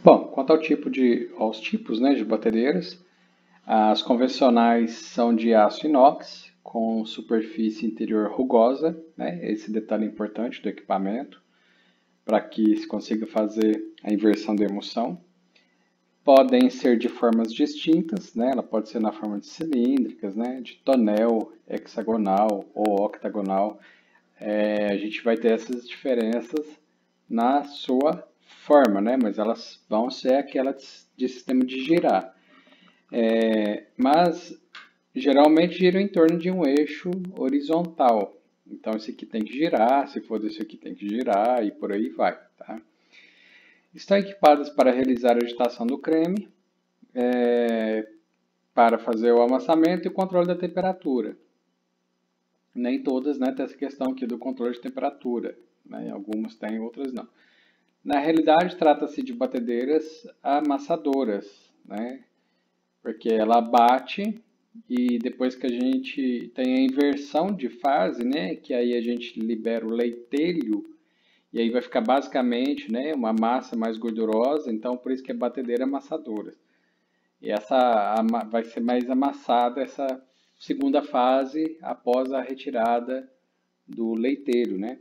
Bom, quanto aos tipos, né, de batedeiras, as convencionais são de aço inox, com superfície interior rugosa, né, esse detalhe importante do equipamento, para que se consiga fazer a inversão da emulsão. Podem ser de formas distintas, né, ela pode ser na forma de cilíndricas, né, de tonel, hexagonal ou octagonal. A gente vai ter essas diferenças na sua forma, né? Mas elas vão ser aquela de sistema de girar. Mas geralmente giram em torno de um eixo horizontal. Então esse aqui tem que girar, se for desse aqui tem que girar e por aí vai. Tá? Estão equipadas para realizar a agitação do creme, para fazer o amassamento e o controle da temperatura. Nem todas, né, tem essa questão aqui do controle de temperatura. Né? Algumas têm, outras não. Na realidade, trata-se de batedeiras amassadoras, né? Porque ela bate e depois que a gente tem a inversão de fase, né? Que aí a gente libera o leitelho e aí vai ficar basicamente, né, uma massa mais gordurosa, então por isso que é batedeira amassadora. E essa vai ser mais amassada essa segunda fase após a retirada do leiteiro, né?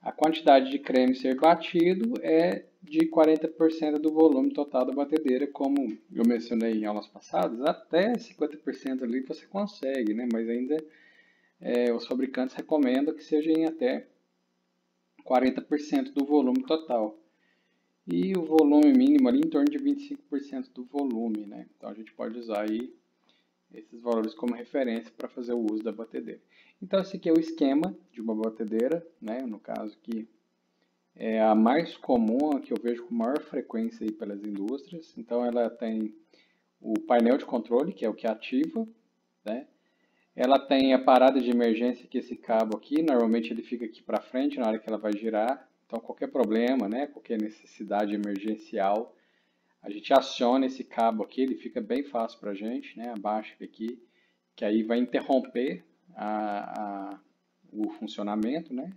A quantidade de creme ser batido é de 40% do volume total da batedeira, como eu mencionei em aulas passadas, até 50% ali você consegue, né? Mas ainda os fabricantes recomendam que seja em até 40% do volume total. E o volume mínimo ali em torno de 25% do volume, né? Então a gente pode usar aí esses valores como referência para fazer o uso da batedeira. Então esse aqui é o esquema de uma batedeira, né? No caso aqui é a mais comum, a que eu vejo com maior frequência aí pelas indústrias. Então ela tem o painel de controle, que é o que ativa, né? Ela tem a parada de emergência, que é esse cabo aqui, normalmente ele fica aqui para frente na hora que ela vai girar. Então qualquer problema, né, qualquer necessidade emergencial, a gente aciona esse cabo aqui, ele fica bem fácil para a gente, né, abaixa aqui, que aí vai interromper o funcionamento, né?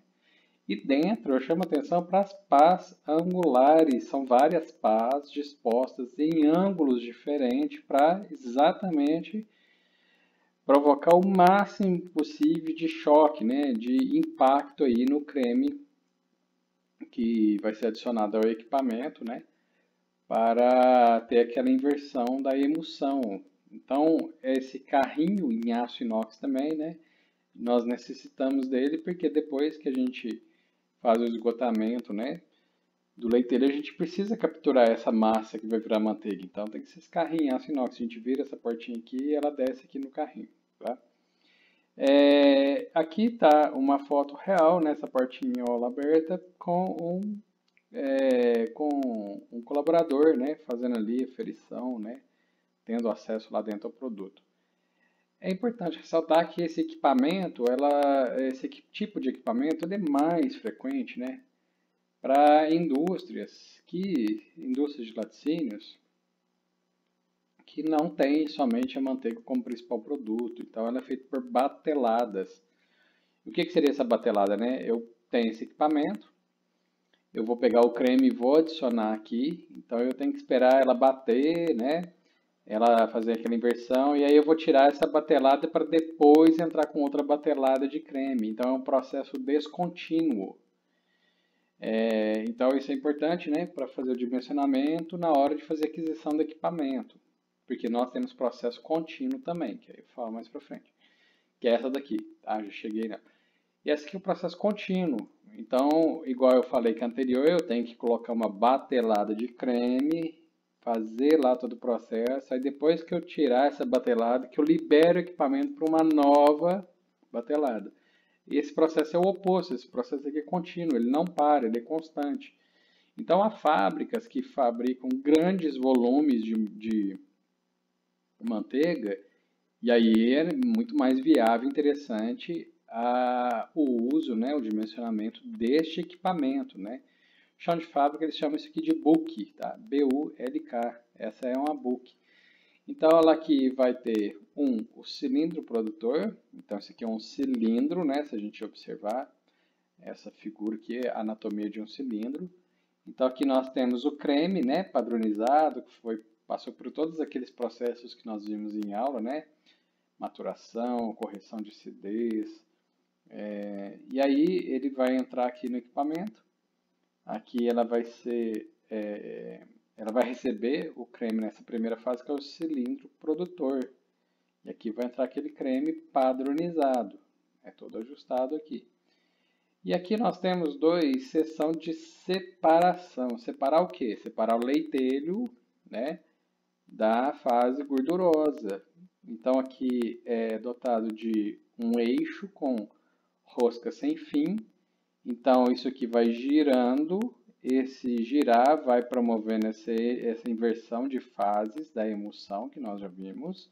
E dentro eu chamo atenção para as pás angulares, são várias pás dispostas em ângulos diferentes para exatamente provocar o máximo possível de choque, né, de impacto aí no creme que vai ser adicionado ao equipamento, né, para ter aquela inversão da emulsão. Então, esse carrinho em aço inox também, né, nós necessitamos dele porque depois que a gente faz o esgotamento, né, do leiteiro, a gente precisa capturar essa massa que vai virar manteiga. Então, tem que ser esse carrinho em aço inox. A gente vira essa portinha aqui e ela desce aqui no carrinho, tá? Aqui está uma foto real nessa portinhola aberta com um colaborador, né, fazendo ali a ferição, né, tendo acesso lá dentro ao produto. É importante ressaltar que esse equipamento, esse tipo de equipamento ele é mais frequente, né, para indústrias de laticínios, que não tem somente a manteiga como principal produto. Então, ela é feita por bateladas. O que seria essa batelada, né? Eu tenho esse equipamento, eu vou pegar o creme e vou adicionar aqui, então eu tenho que esperar ela bater, né? Ela fazer aquela inversão, e aí eu vou tirar essa batelada para depois entrar com outra batelada de creme. Então é um processo descontínuo. Então isso é importante, né? Para fazer o dimensionamento na hora de fazer a aquisição do equipamento. Porque nós temos processo contínuo também, que aí eu falo mais para frente. Que é essa daqui, tá? Já cheguei nela. E esse aqui é o processo contínuo. Então, igual eu falei que anterior, eu tenho que colocar uma batelada de creme, fazer lá todo o processo, aí depois que eu tirar essa batelada, que eu libero o equipamento para uma nova batelada. E esse processo é o oposto, esse processo aqui é contínuo, ele não para, ele é constante. Então, há fábricas que fabricam grandes volumes de manteiga, e aí é muito mais viável e interessante o uso, né, o dimensionamento deste equipamento, né? Chão de fábrica eles chamam isso aqui de bulk, tá? B-U-L-K. Essa é uma bulk. Então ela aqui vai ter o cilindro produtor. Então esse aqui é um cilindro, né? Se a gente observar essa figura aqui é a anatomia de um cilindro. Então aqui nós temos o creme, né, padronizado, que passou por todos aqueles processos que nós vimos em aula, né? Maturação, correção de acidez. E aí ele vai entrar aqui no equipamento. Aqui ela vai receber o creme nessa primeira fase, que é o cilindro produtor. E aqui vai entrar aquele creme padronizado. É todo ajustado aqui. E aqui nós temos seção de separação. Separar o quê? Separar o leitelho, né, da fase gordurosa. Então aqui é dotado de um eixo com rosca sem fim. Então isso aqui vai girando. Esse girar vai promovendo essa inversão de fases da emulsão que nós já vimos.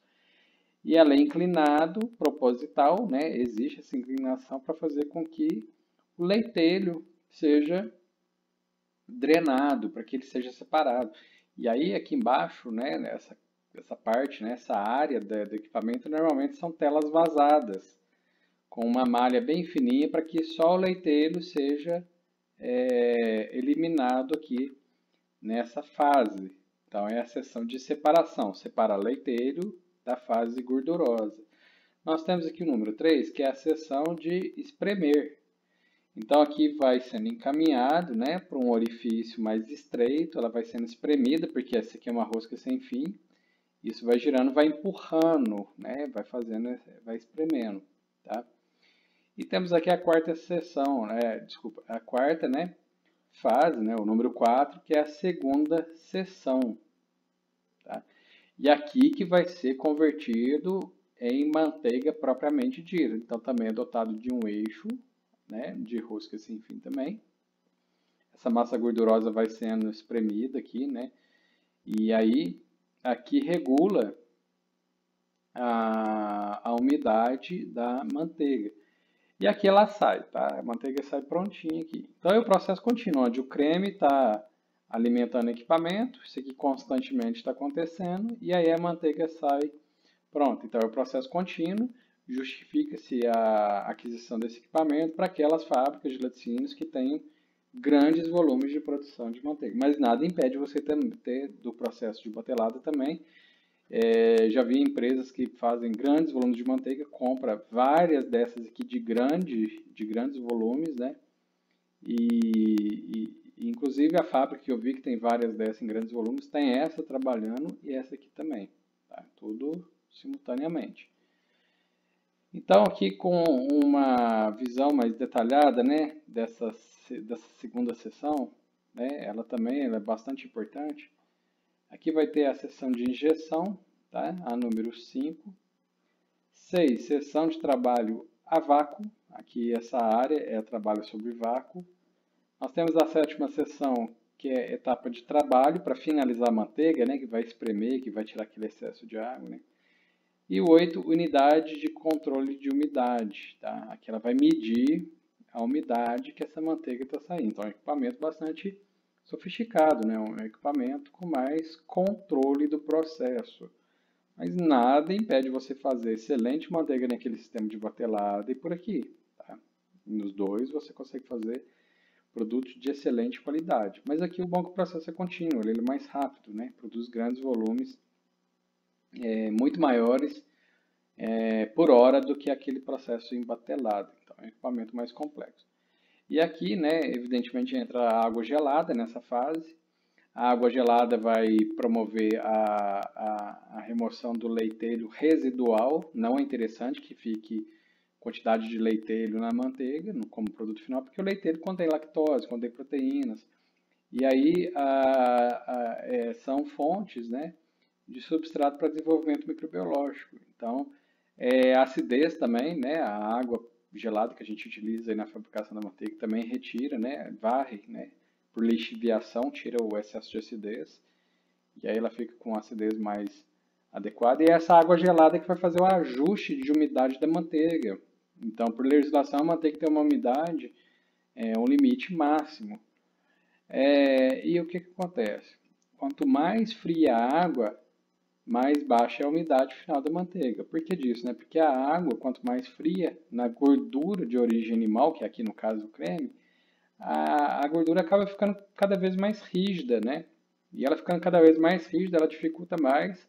E ela é inclinado, proposital, né? Existe essa inclinação para fazer com que o leitelho seja drenado, para que ele seja separado. E aí aqui embaixo, né, essa parte, né, essa área do equipamento, normalmente são telas vazadas, com uma malha bem fininha para que só o leitelho seja eliminado aqui nessa fase. Então é a seção de separação, separa leitelho da fase gordurosa. Nós temos aqui o número 3, que é a seção de espremer. Então aqui vai sendo encaminhado, né, para um orifício mais estreito, ela vai sendo espremida, porque essa aqui é uma rosca sem fim. Isso vai girando, vai empurrando, né, vai espremendo, tá? E temos aqui a quarta seção, a quarta, né, fase, né, o número 4, que é a segunda seção, tá? E aqui que vai ser convertido em manteiga propriamente dita. Então também é dotado de um eixo, né, de rosca sem fim também. Essa massa gordurosa vai sendo espremida aqui, né? E aí aqui regula a umidade da manteiga. E aqui ela sai, tá? A manteiga sai prontinha aqui. Então é o processo contínuo, onde o creme está alimentando o equipamento, isso aqui constantemente está acontecendo, e aí a manteiga sai pronta. Então é o processo contínuo, justifica-se a aquisição desse equipamento para aquelas fábricas de laticínios que têm grandes volumes de produção de manteiga. Mas nada impede você ter do processo de batelada também. Já vi empresas que fazem grandes volumes de manteiga, compra várias dessas aqui de grandes volumes, né? Inclusive a fábrica que eu vi que tem várias dessas em grandes volumes, tem essa trabalhando e essa aqui também, tá? Tudo simultaneamente. Então aqui com uma visão mais detalhada, né, dessa segunda seção, né, ela é bastante importante. Aqui vai ter a seção de injeção, tá? A número 5. 6. Seção de trabalho a vácuo. Aqui essa área é trabalho sobre vácuo. Nós temos a 7ª seção, que é etapa de trabalho para finalizar a manteiga, né? Que vai espremer, que vai tirar aquele excesso de água, né? E o 8, unidade de controle de umidade, tá? Aqui ela vai medir a umidade que essa manteiga está saindo. Então é um equipamento bastante sofisticado, né? Um equipamento com mais controle do processo. Mas nada impede você fazer excelente manteiga naquele sistema de batelada e por aqui. Tá? Nos dois você consegue fazer produtos de excelente qualidade. Mas aqui o bom é que o processo é contínuo, ele é mais rápido, né? Produz grandes volumes, muito maiores por hora do que aquele processo em batelada. Então é um equipamento mais complexo. E aqui, né, evidentemente, entra a água gelada nessa fase. A água gelada vai promover a remoção do leitelho residual. Não é interessante que fique quantidade de leitelho na manteiga como produto final, porque o leitelho contém lactose, contém proteínas. E aí são fontes, né, de substrato para desenvolvimento microbiológico. Então, a acidez também, né, a água gelada que a gente utiliza aí na fabricação da manteiga também retira, né, varre, né, por lixiviação, tira o excesso de acidez, e aí ela fica com acidez mais adequada, e é essa água gelada que vai fazer o ajuste de umidade da manteiga. Então, por legislação, a manteiga tem uma umidade, um limite máximo. E o que acontece? Quanto mais fria a água, mais baixa é a umidade final da manteiga. Por que disso? Né? Porque a água, quanto mais fria, na gordura de origem animal, que é aqui no caso o creme, a gordura acaba ficando cada vez mais rígida, né? E ela ficando cada vez mais rígida, ela dificulta mais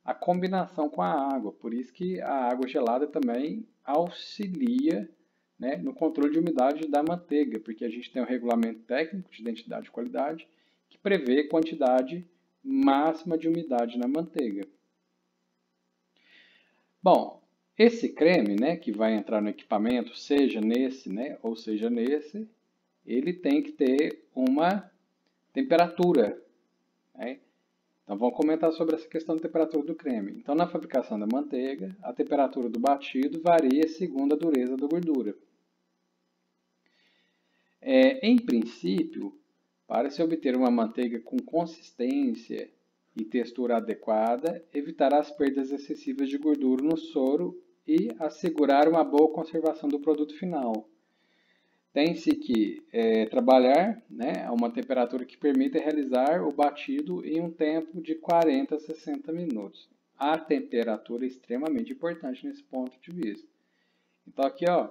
a combinação com a água. Por isso que a água gelada também auxilia, né, no controle de umidade da manteiga, porque a gente tem um regulamento técnico de identidade e qualidade que prevê quantidade máxima de umidade na manteiga. Bom, esse creme, né, que vai entrar no equipamento, seja nesse, né, ou seja nesse, ele tem que ter uma temperatura, né? Então vamos comentar sobre essa questão da temperatura do creme. Então na fabricação da manteiga, a temperatura do batido varia segundo a dureza da gordura. Em princípio, para se obter uma manteiga com consistência e textura adequada, evitar as perdas excessivas de gordura no soro e assegurar uma boa conservação do produto final. Tem-se que trabalhar, né, a uma temperatura que permita realizar o batido em um tempo de 40 a 60 minutos. A temperatura é extremamente importante nesse ponto de vista. Então aqui, ó,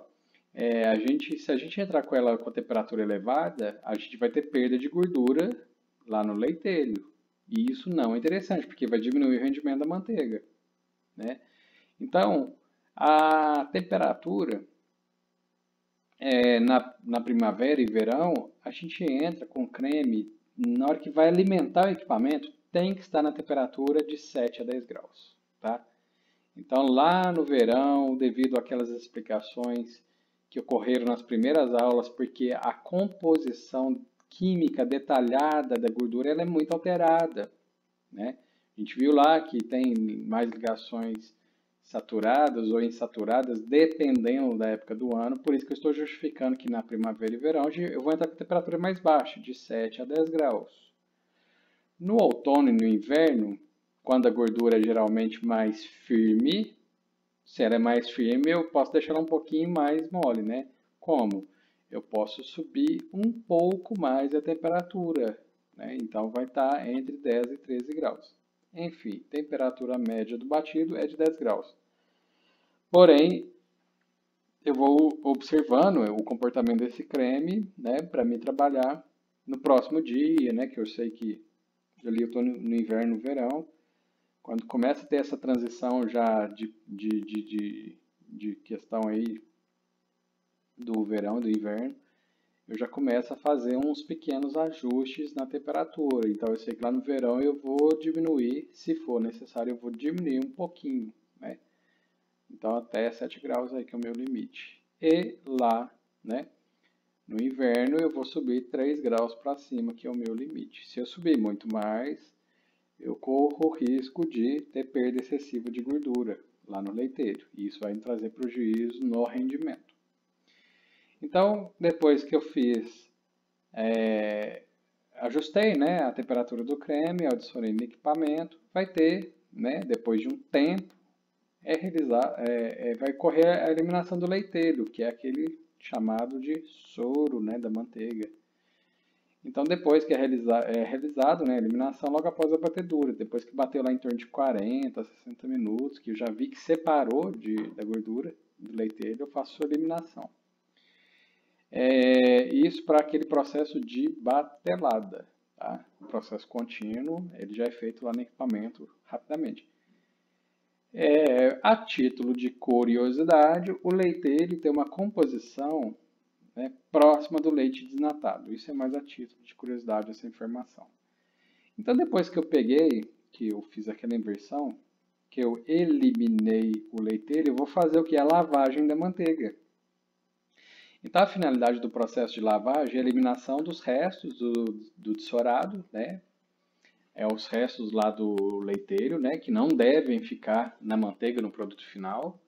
se a gente entrar com ela com a temperatura elevada, a gente vai ter perda de gordura lá no leitelho. E isso não é interessante, porque vai diminuir o rendimento da manteiga, né? Então, a temperatura na primavera e verão, a gente entra com creme, na hora que vai alimentar o equipamento, tem que estar na temperatura de 7 a 10 graus, tá? Então, lá no verão, devido àquelas explicações que ocorreram nas primeiras aulas, porque a composição química detalhada da gordura ela é muito alterada, né? A gente viu lá que tem mais ligações saturadas ou insaturadas, dependendo da época do ano. Por isso que eu estou justificando que na primavera e verão eu vou entrar com temperatura mais baixa, de 7 a 10 graus. No outono e no inverno, quando a gordura é geralmente mais firme, se ela é mais firme, eu posso deixar ela um pouquinho mais mole, né? Como? Eu posso subir um pouco mais a temperatura, né? Então vai estar entre 10 e 13 graus. Enfim, temperatura média do batido é de 10 graus. Porém, eu vou observando o comportamento desse creme, né, para me trabalhar no próximo dia, né, que eu sei que ali eu estou no inverno, no verão. Quando começa a ter essa transição já de questão aí do verão, do inverno, eu já começo a fazer uns pequenos ajustes na temperatura. Então eu sei que lá no verão eu vou diminuir, se for necessário, eu vou diminuir um pouquinho, né? Então até 7 graus aí que é o meu limite. E lá, né, no inverno eu vou subir 3 graus para cima, que é o meu limite. Se eu subir muito mais, eu corro o risco de ter perda excessiva de gordura lá no leiteiro. E isso vai me trazer prejuízo no rendimento. Então, depois que eu fiz, ajustei, né, a temperatura do creme, adicionei no equipamento, vai ter, né, depois de um tempo, vai correr a eliminação do leiteiro, que é aquele chamado de soro, né, da manteiga. Então, depois que é realizado, né, a eliminação logo após a batedura, depois que bateu lá em torno de 40 a 60 minutos, que eu já vi que separou da gordura do leiteiro, eu faço a eliminação. Isso para aquele processo de batelada, tá? O processo contínuo, ele já é feito lá no equipamento rapidamente. A título de curiosidade, o leiteiro tem uma composição, né, próxima do leite desnatado. Isso é mais a título de curiosidade, essa informação. Então, depois que eu peguei, que eu fiz aquela inversão, que eu eliminei o leiteiro, eu vou fazer o que? A lavagem da manteiga. Então, a finalidade do processo de lavagem é a eliminação dos restos do dessorado, né? Os restos lá do leiteiro, né? Que não devem ficar na manteiga, no produto final.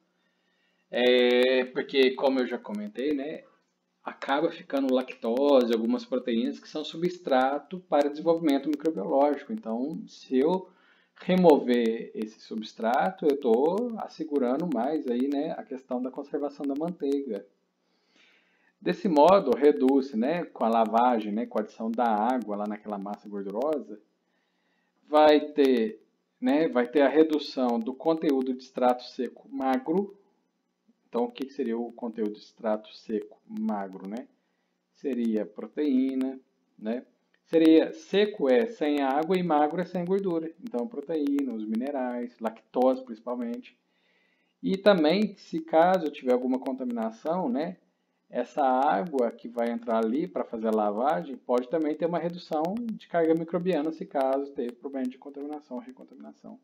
Porque, como eu já comentei, né? Acaba ficando lactose, algumas proteínas que são substrato para desenvolvimento microbiológico. Então, se eu remover esse substrato, eu estou assegurando mais aí, né, a questão da conservação da manteiga. Desse modo, reduz, né, com a lavagem, né, com a adição da água lá naquela massa gordurosa, vai ter a redução do conteúdo de extrato seco magro. Então, o que seria o conteúdo de extrato seco magro, né? seria proteína, né? Seria seco é sem água e magro é sem gordura. Então, proteína, os minerais, lactose principalmente. E também, se caso tiver alguma contaminação, né? Essa água que vai entrar ali para fazer a lavagem pode também ter uma redução de carga microbiana, se caso teve problema de contaminação ou recontaminação.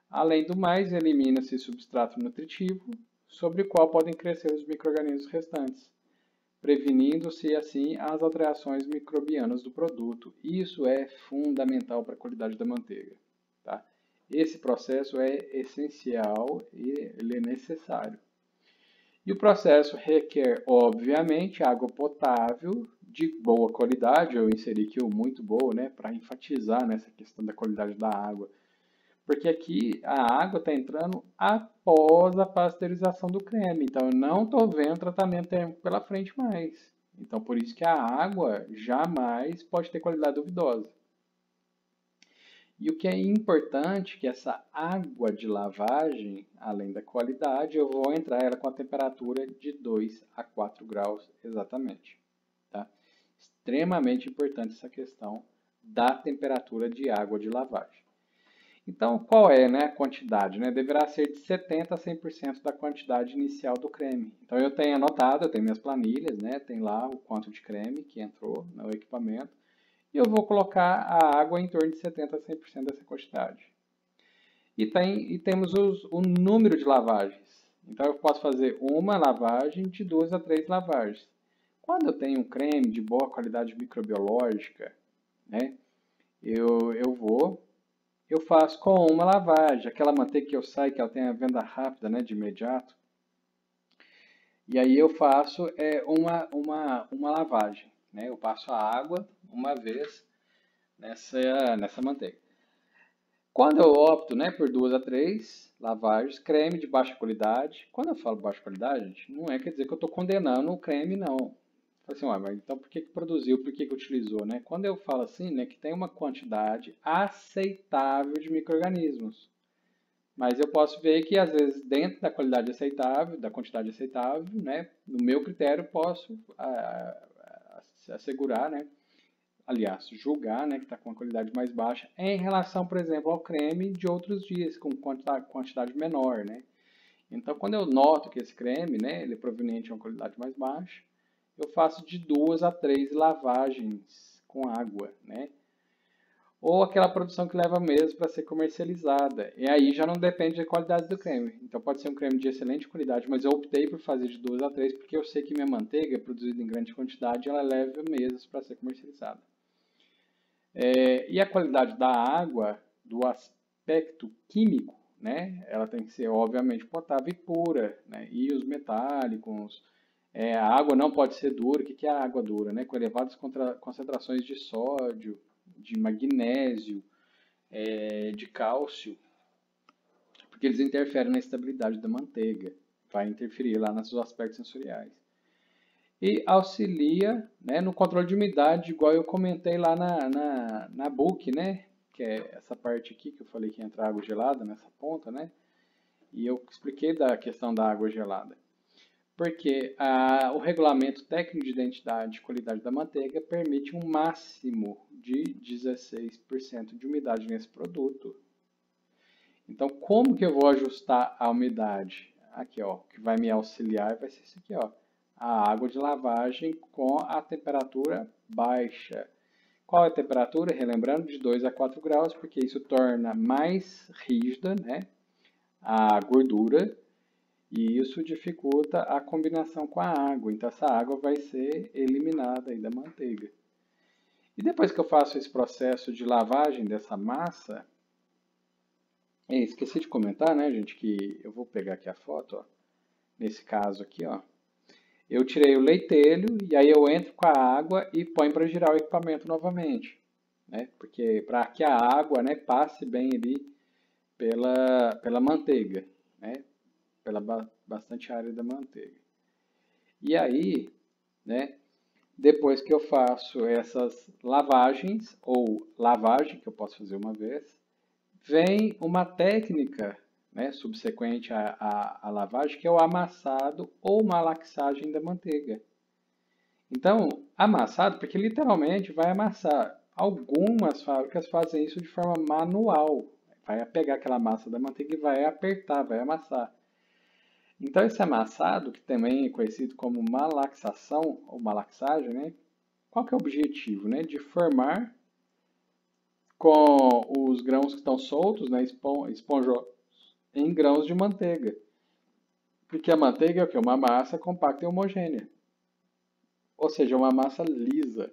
Além do mais, elimina-se substrato nutritivo, sobre o qual podem crescer os micro-organismos restantes, prevenindo-se assim as alterações microbianas do produto. Isso é fundamental para a qualidade da manteiga. Tá? Esse processo é essencial e ele é necessário. E o processo requer, obviamente, água potável de boa qualidade. Eu inseri aqui o muito boa, né, para enfatizar nessa questão da qualidade da água. Porque aqui a água está entrando após a pasteurização do creme. Então eu não estou vendo tratamento térmico pela frente mais. Então por isso que a água jamais pode ter qualidade duvidosa. E o que é importante é que essa água de lavagem, além da qualidade, eu vou entrar ela com a temperatura de 2 a 4 graus exatamente. Tá? Extremamente importante essa questão da temperatura de água de lavagem. Então, qual é, né, a quantidade? Né? Deverá ser de 70% a 100% da quantidade inicial do creme. Então, eu tenho anotado, eu tenho minhas planilhas, né? Tem lá o quanto de creme que entrou no equipamento. E eu vou colocar a água em torno de 70% a 100% dessa quantidade. E temos o número de lavagens. Então, eu posso fazer uma lavagem de 2 a 3 lavagens. Quando eu tenho um creme de boa qualidade microbiológica, né, eu faço com uma lavagem. Aquela manteiga que eu saio, que ela tem a venda rápida, né, de imediato. E aí eu faço uma lavagem. Né? Eu passo a água uma vez nessa manteiga. Quando eu opto, né, por 2 a 3 lavagens, creme de baixa qualidade. Quando eu falo baixa qualidade, gente, não quer dizer que eu estou condenando o creme, não. Assim, mas então por que produziu, por que utilizou, né? Quando eu falo assim, né, que tem uma quantidade aceitável de micro-organismos. Mas eu posso ver que, às vezes, dentro da qualidade aceitável, da quantidade aceitável, né, no meu critério, posso assegurar, né, aliás, julgar, né, que está com uma qualidade mais baixa, em relação, por exemplo, ao creme de outros dias, com quantidade menor, né. Então, quando eu noto que esse creme, né, ele é proveniente de uma qualidade mais baixa, eu faço de 2 a 3 lavagens com água, né? Ou aquela produção que leva meses para ser comercializada. E aí já não depende da qualidade do creme. Então pode ser um creme de excelente qualidade, mas eu optei por fazer de 2 a 3 porque eu sei que minha manteiga, produzida em grande quantidade, ela leva meses para ser comercializada. E a qualidade da água, do aspecto químico, né? Ela tem que ser obviamente potável e pura, né? E os metálicos, a água não pode ser dura. O que é a água dura? Né? Com elevadas concentrações de sódio, de magnésio, de cálcio, porque eles interferem na estabilidade da manteiga, vai interferir lá nos aspectos sensoriais. E auxilia, né, no controle de umidade, igual eu comentei lá na book, né, que é essa parte aqui que eu falei que entra água gelada nessa ponta, né, e eu expliquei da questão da água gelada. Porque o regulamento técnico de identidade e qualidade da manteiga permite um máximo de 16% de umidade nesse produto. Então, como que eu vou ajustar a umidade? Aqui, ó, que vai me auxiliar vai ser isso aqui, ó, a água de lavagem com a temperatura baixa. Qual é a temperatura? Relembrando, de 2 a 4 graus, porque isso torna mais rígida, né, a gordura. E isso dificulta a combinação com a água. Então, essa água vai ser eliminada aí da manteiga. E depois que eu faço esse processo de lavagem dessa massa, esqueci de comentar, né, gente, que eu vou pegar aqui a foto, ó, nesse caso aqui, ó. Eu tirei o leitelho e aí eu entro com a água e ponho para girar o equipamento novamente, né, porque para que a água, né, passe bem ali pela manteiga, né, pela bastante área da manteiga. E aí, né, depois que eu faço essas lavagens, ou lavagem, que eu posso fazer uma vez, vem uma técnica, né, subsequente à lavagem, que é o amassado ou malaxagem da manteiga. Então, amassado, porque literalmente vai amassar. Algumas fábricas fazem isso de forma manual. Vai pegar aquela massa da manteiga e vai apertar, vai amassar. Então, esse amassado, que também é conhecido como malaxação ou malaxagem, né? Qual que é o objetivo, né? De formar com os grãos que estão soltos, né? Esponjosos, em grãos de manteiga. Porque a manteiga é o quê? Uma massa compacta e homogênea. Ou seja, uma massa lisa.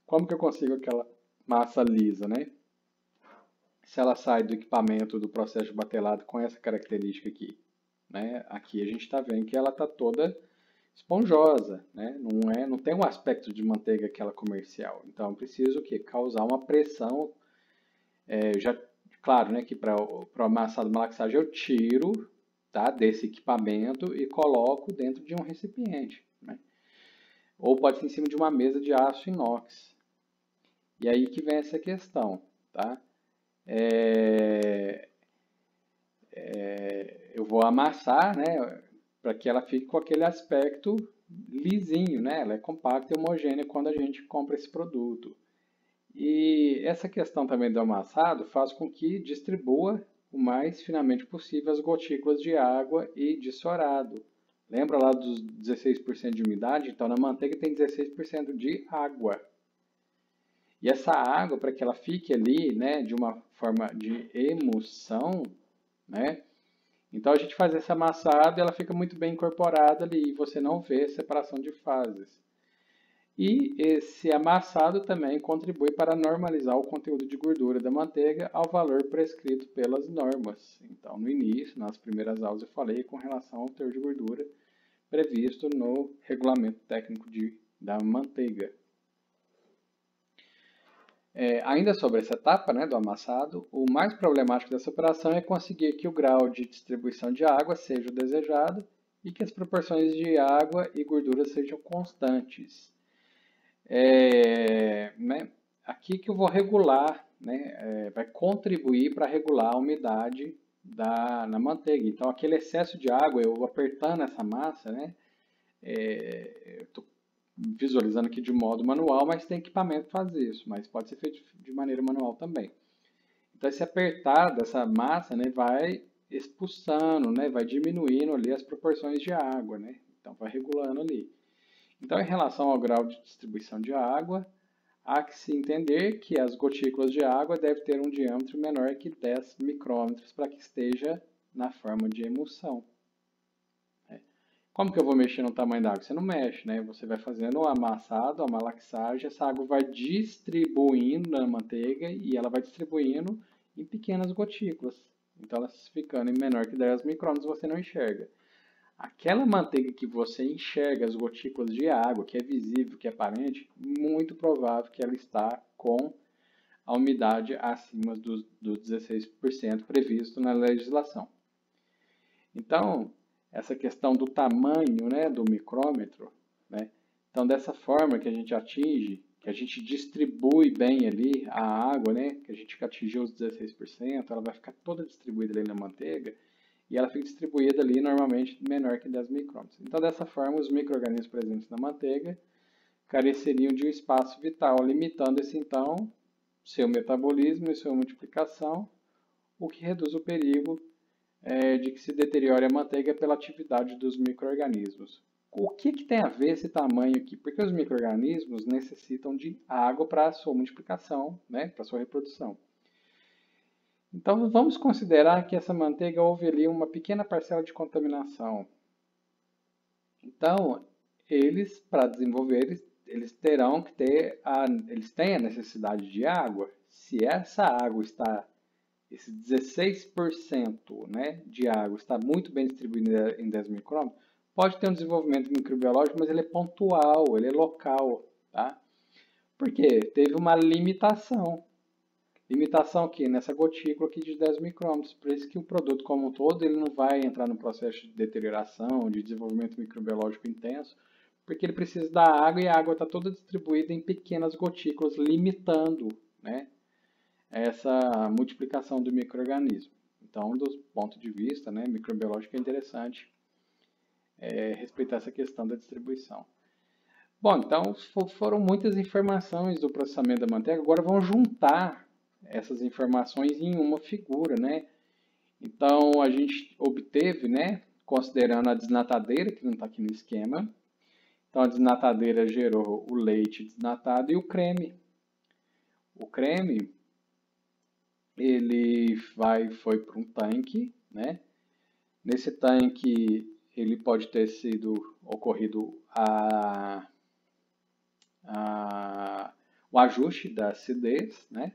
Como que eu consigo aquela massa lisa, né? Se ela sai do equipamento do processo de batelado com essa característica aqui, né? Aqui a gente está vendo que ela está toda esponjosa, né? Não tem um aspecto de manteiga aquela comercial. Então, eu preciso o quê? Causar uma pressão. Claro, né, que para o amassado malaxagem eu tiro, tá, desse equipamento e coloco dentro de um recipiente, né? Ou pode ser em cima de uma mesa de aço inox. E aí que vem essa questão, tá? É, eu vou amassar, né, para que ela fique com aquele aspecto lisinho, né? Ela é compacta e homogênea quando a gente compra esse produto. E essa questão também do amassado faz com que distribua o mais finamente possível as gotículas de água e de sorado. Lembra lá dos 16% de umidade? Então, na manteiga tem 16% de água. E essa água, para que ela fique ali, né, de uma forma de emulsão, né? Então a gente faz esse amassado e ela fica muito bem incorporada ali e você não vê separação de fases. E esse amassado também contribui para normalizar o conteúdo de gordura da manteiga ao valor prescrito pelas normas. Então, no início, nas primeiras aulas, eu falei com relação ao teor de gordura previsto no regulamento técnico da manteiga. Ainda sobre essa etapa, né, do amassado, o mais problemático dessa operação é conseguir que o grau de distribuição de água seja o desejado e que as proporções de água e gordura sejam constantes. Né, aqui que eu vou regular, né, vai contribuir para regular a umidade na manteiga. Então, aquele excesso de água, eu apertando essa massa, né, eu estou visualizando aqui de modo manual, mas tem equipamento para fazer isso, mas pode ser feito de maneira manual também. Então, esse apertar dessa massa, né, vai expulsando, né, vai diminuindo ali as proporções de água, né, então vai regulando ali. Então, em relação ao grau de distribuição de água, há que se entender que as gotículas de água devem ter um diâmetro menor que 10 micrômetros para que esteja na forma de emulsão. Como que eu vou mexer no tamanho da água? Você não mexe, né? Você vai fazendo o amassado, a malaxagem, essa água vai distribuindo na manteiga e ela vai distribuindo em pequenas gotículas. Então, elas ficando em menor que 10 micrômetros, você não enxerga. Aquela manteiga que você enxerga as gotículas de água, que é visível, que é aparente, muito provável que ela está com a umidade acima dos 16% previsto na legislação. Então, essa questão do tamanho, né, do micrômetro, né? Então, dessa forma que a gente atinge, que a gente distribui bem ali a água, né, que a gente atingiu os 16%, ela vai ficar toda distribuída ali na manteiga e ela fica distribuída ali normalmente menor que 10 micrômetros. Então, dessa forma, os micro-organismos presentes na manteiga careceriam de um espaço vital, limitando esse então seu metabolismo e sua multiplicação, o que reduz o perigo de que se deteriore a manteiga pela atividade dos micro-organismos. O que tem a ver esse tamanho aqui? Porque os micro-organismos necessitam de água para a sua multiplicação, né, para a sua reprodução. Então, vamos considerar que essa manteiga houve ali uma pequena parcela de contaminação. Então, eles, para desenvolver, eles terão que ter, eles têm a necessidade de água. Se essa água está, esse 16%, né, de água está muito bem distribuída em 10 micrômetros, pode ter um desenvolvimento microbiológico, mas ele é pontual, ele é local, tá? Porque teve uma limitação. Limitação aqui nessa gotícula aqui de 10 micrômetros. Por isso que o produto como um todo ele não vai entrar no processo de deterioração, de desenvolvimento microbiológico intenso, porque ele precisa da água e a água está toda distribuída em pequenas gotículas, limitando, né, essa multiplicação do micro-organismo. Então, do ponto de vista, né, microbiológico, é interessante respeitar essa questão da distribuição. Bom, então foram muitas informações do processamento da manteiga. Agora vamos juntar essas informações em uma figura, né? Então a gente obteve, né, considerando a desnatadeira, que não está aqui no esquema. Então a desnatadeira gerou o leite desnatado e o creme. O creme, ele foi para um tanque, né? Nesse tanque ele pode ter sido ocorrido o ajuste da acidez, né?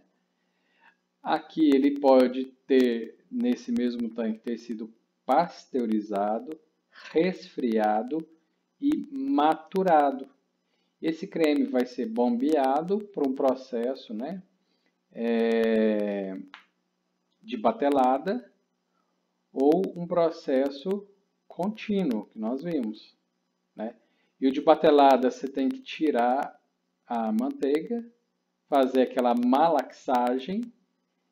Aqui ele pode ter, nesse mesmo tanque, ter sido pasteurizado, resfriado e maturado. Esse creme vai ser bombeado para um processo, né, de batelada ou um processo contínuo, que nós vimos, né? E o de batelada você tem que tirar a manteiga, fazer aquela malaxagem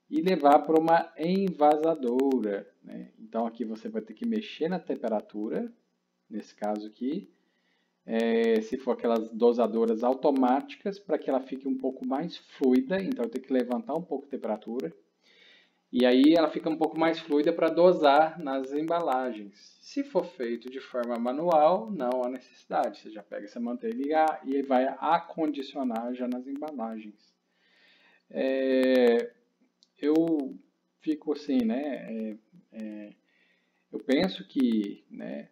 e levar para uma envasadora, né? Então aqui você vai ter que mexer na temperatura, nesse caso aqui, se for aquelas dosadoras automáticas, para que ela fique um pouco mais fluida, então eu tenho que levantar um pouco a temperatura. E aí ela fica um pouco mais fluida para dosar nas embalagens. Se for feito de forma manual, não há necessidade. Você já pega essa manteiga e vai acondicionar já nas embalagens. Eu fico assim, né? Eu penso que, né,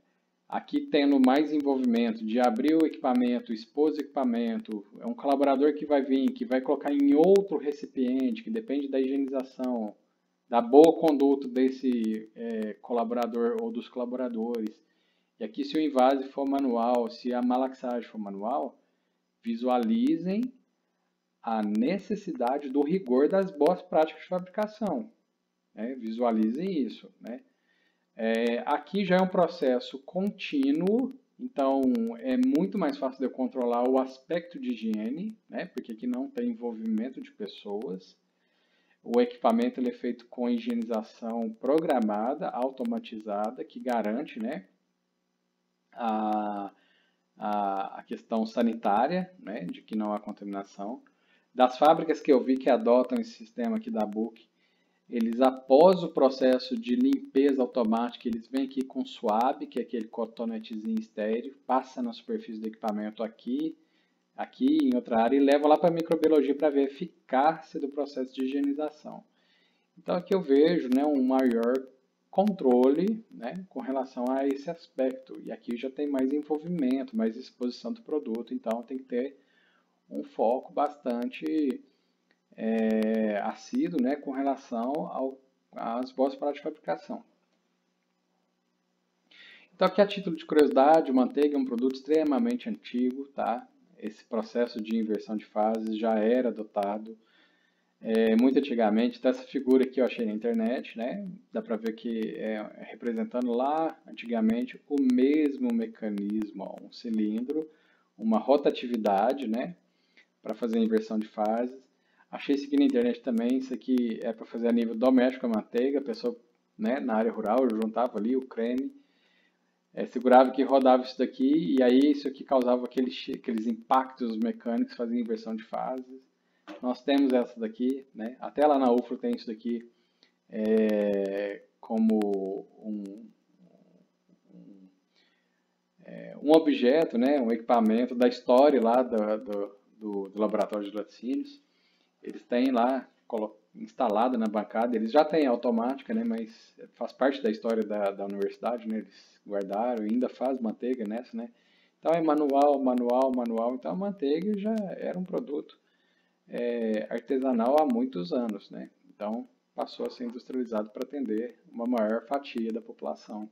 aqui tendo mais envolvimento de abrir o equipamento, expor o equipamento, é um colaborador que vai vir, que vai colocar em outro recipiente, que depende da higienização, da boa conduta desse colaborador ou dos colaboradores. E aqui, se o invase for manual, se a malaxagem for manual, visualizem a necessidade do rigor das boas práticas de fabricação. Né? Visualizem isso. Né? Aqui já é um processo contínuo, então é muito mais fácil de eu controlar o aspecto de higiene, né? Porque aqui não tem envolvimento de pessoas. O equipamento ele é feito com higienização programada, automatizada, que garante, né, a, a questão sanitária, né, de que não há contaminação. Das fábricas que eu vi que adotam esse sistema aqui da Book, eles, após o processo de limpeza automática, eles vêm aqui com suave, que é aquele cotonetezinho estéreo, passa na superfície do equipamento aqui, em outra área, e leva lá para a microbiologia para ver a eficácia do processo de higienização. Então aqui eu vejo, né, um maior controle, né, com relação a esse aspecto. E aqui já tem mais envolvimento, mais exposição do produto, então tem que ter um foco bastante assíduo, né, com relação às boas práticas de fabricação. Então aqui a título de curiosidade, o manteiga é um produto extremamente antigo, tá? Esse processo de inversão de fases já era adotado muito antigamente. Então essa figura aqui eu achei na internet, né? Dá para ver que representando lá antigamente o mesmo mecanismo, ó, um cilindro, uma rotatividade, né? Para fazer a inversão de fases. Achei isso aqui na internet também. Isso aqui é para fazer a nível doméstico a manteiga. A pessoa, né, na área rural, juntava ali o creme, segurava que rodava isso daqui, e aí isso aqui causava aqueles impactos mecânicos, fazia inversão de fases. Nós temos essa daqui, né? Até lá na UFRO tem isso daqui como um objeto, né? Um equipamento da história lá do laboratório de laticínios. Eles têm lá instalado na bancada, eles já têm automática, né? Mas faz parte da história da universidade, né? Eles guardaram e ainda faz manteiga nessa, né? Então é manual, manual, manual. Então a manteiga já era um produto artesanal há muitos anos, né? Então passou a ser industrializado para atender uma maior fatia da população.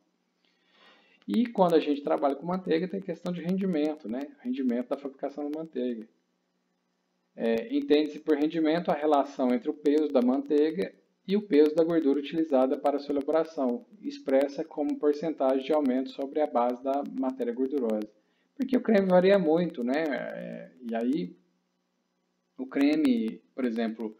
E quando a gente trabalha com manteiga, tem questão de rendimento, né? Rendimento da fabricação da manteiga. Entende-se por rendimento a relação entre o peso da manteiga e o peso da gordura utilizada para sua elaboração, expressa como porcentagem de aumento sobre a base da matéria gordurosa. Porque o creme varia muito, né? E aí, o creme, por exemplo,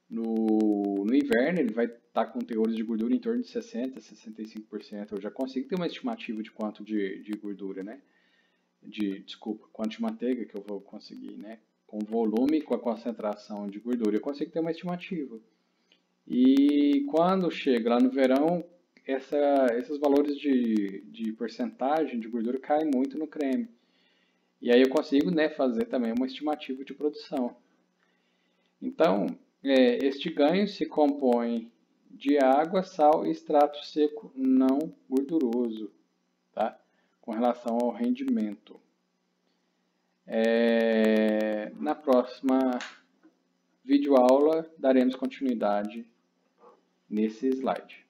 no inverno, ele vai estar com teores de gordura em torno de 60%, 65%. Eu já consigo ter uma estimativa de quanto de gordura, né? quanto de manteiga que eu vou conseguir, né? Com o volume, com a concentração de gordura, eu consigo ter uma estimativa. E quando chega lá no verão, esses valores de porcentagem de gordura caem muito no creme. E aí eu consigo, né, fazer também uma estimativa de produção. Então, este ganho se compõe de água, sal e extrato seco não gorduroso, tá? Com relação ao rendimento. Na próxima videoaula daremos continuidade nesse slide.